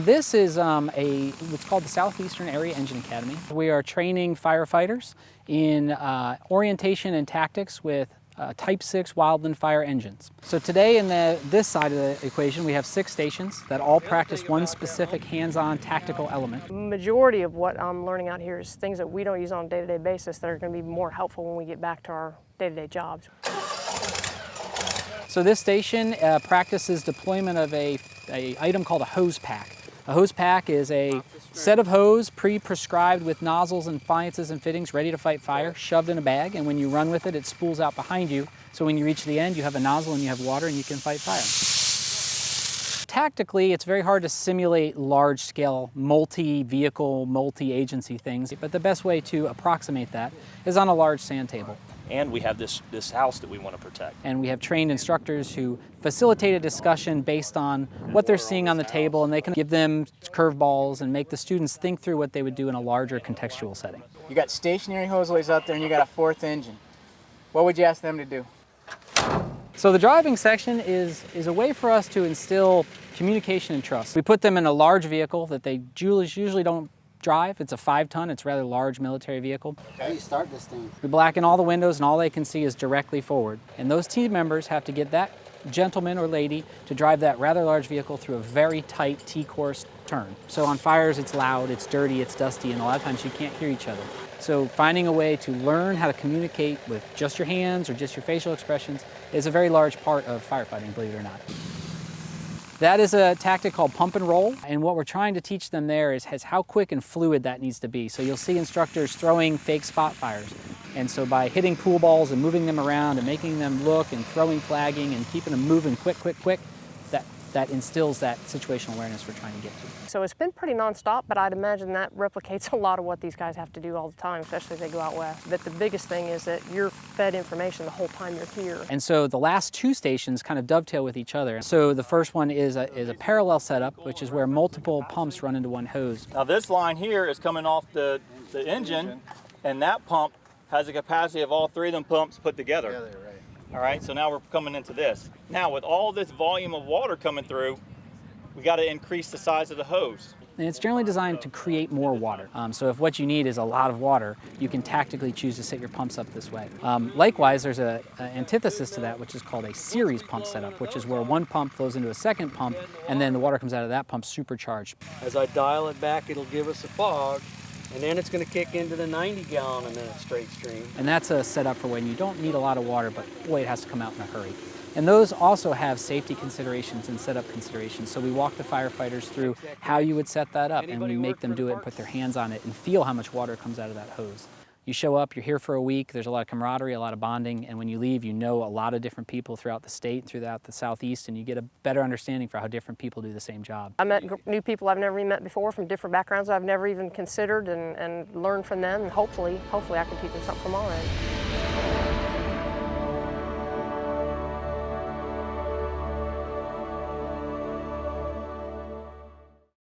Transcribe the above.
This is what's called the Southeastern Area Engine Academy. We are training firefighters in orientation and tactics with Type 6 wildland fire engines. So today in this side of the equation we have 6 stations that all practice one specific hands-on tactical element. The majority of what I'm learning out here is things that we don't use on a day-to-day basis that are going to be more helpful when we get back to our day-to-day jobs. So this station practices deployment of a item called a hose pack. A hose pack is a set of hose pre-prescribed with nozzles and appliances and fittings ready to fight fire, shoved in a bag, and when you run with it, it spools out behind you. So when you reach the end, you have a nozzle and you have water and you can fight fire. Tactically, it's very hard to simulate large-scale, multi-vehicle, multi-agency things, but the best way to approximate that is on a large sand table. And we have this house that we want to protect. And we have trained instructors who facilitate a discussion based on what they're seeing on the table, and they can give them curveballs and make the students think through what they would do in a larger contextual setting. You got stationary hoselays up there and you got a 4th engine. What would you ask them to do? So the driving section is a way for us to instill communication and trust. We put them in a large vehicle that they usually don't drive. It's a 5-ton, it's a rather large military vehicle. How do you start this thing? We blacken all the windows and all they can see is directly forward. And those team members have to get that gentleman or lady to drive that rather large vehicle through a very tight T-course turn. So on fires it's loud, it's dirty, it's dusty, and a lot of times you can't hear each other. So finding a way to learn how to communicate with just your hands or just your facial expressions is a very large part of firefighting, believe it or not. That is a tactic called pump and roll, and what we're trying to teach them there is how quick and fluid that needs to be. So you'll see instructors throwing fake spot fires, and so by hitting pool balls and moving them around and making them look and throwing flagging and keeping them moving quick, that instills that situational awareness we're trying to get to. So it's been pretty nonstop, but I'd imagine that replicates a lot of what these guys have to do all the time, especially if they go out west. But the biggest thing is that you're fed information the whole time you're here. And so the last 2 stations kind of dovetail with each other. So the first one is a parallel setup, which is where multiple pumps run into one hose. Now this line here is coming off the engine, and that pump has a capacity of all 3 of them pumps put together. All right, so now we're coming into this. Now with all this volume of water coming through, we got to increase the size of the hose. And it's generally designed to create more water. So if what you need is a lot of water, you can tactically choose to set your pumps up this way. Likewise, there's an antithesis to that, which is called a series pump setup, which is where one pump flows into a second pump, and then the water comes out of that pump supercharged. As I dial it back, it'll give us a fog, and then it's going to kick into the 90-gallon a minute straight stream. And that's a setup for when you don't need a lot of water, but boy, it has to come out in a hurry. And those also have safety considerations and setup considerations. So we walk the firefighters through how you would set that up, and we make them do it and put their hands on it and feel how much water comes out of that hose. You show up, you're here for a week, there's a lot of camaraderie, a lot of bonding, and when you leave, you know a lot of different people throughout the state, throughout the Southeast, and you get a better understanding for how different people do the same job. I met new people I've never even met before from different backgrounds I've never even considered, and learned from them, and hopefully I can teach them something from our end.